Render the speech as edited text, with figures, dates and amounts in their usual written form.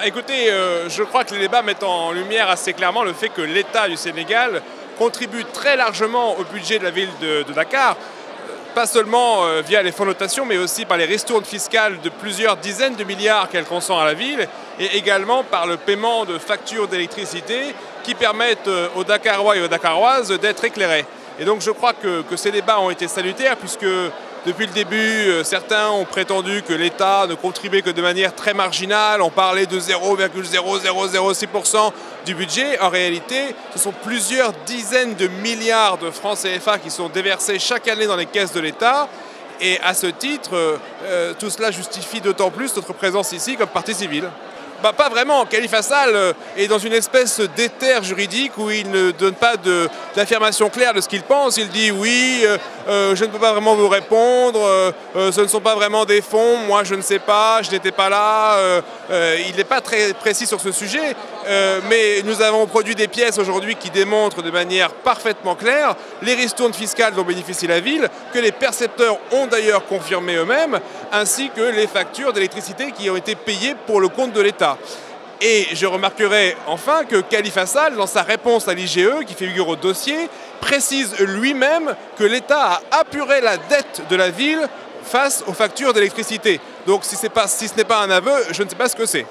Écoutez, je crois que les débats mettent en lumière assez clairement le fait que l'État du Sénégal contribue très largement au budget de la ville de Dakar, pas seulement via les fonds de notation, mais aussi par les ristournes fiscales de plusieurs dizaines de milliards qu'elle consent à la ville, et également par le paiement de factures d'électricité qui permettent aux Dakarois et aux Dakaroises d'être éclairés. Et donc je crois que ces débats ont été salutaires, puisque depuis le début, certains ont prétendu que l'État ne contribuait que de manière très marginale. On parlait de 0,0006% du budget. En réalité, ce sont plusieurs dizaines de milliards de francs CFA qui sont déversés chaque année dans les caisses de l'État. Et à ce titre, tout cela justifie d'autant plus notre présence ici comme partie civile. Pas vraiment. Khalifa Sall est dans une espèce d'éther juridique où il ne donne pas d'affirmation claire de ce qu'il pense. Il dit oui, je ne peux pas vraiment vous répondre, ce ne sont pas vraiment des fonds, moi je ne sais pas, je n'étais pas là. Il n'est pas très précis sur ce sujet, mais nous avons produit des pièces aujourd'hui qui démontrent de manière parfaitement claire les ristournes fiscales dont bénéficie la ville, que les percepteurs ont d'ailleurs confirmé eux-mêmes, ainsi que les factures d'électricité qui ont été payées pour le compte de l'État. Et je remarquerai enfin que Khalifa Sall, dans sa réponse à l'IGE, qui figure au dossier, précise lui-même que l'État a apuré la dette de la ville face aux factures d'électricité. Donc si ce n'est pas un aveu, je ne sais pas ce que c'est.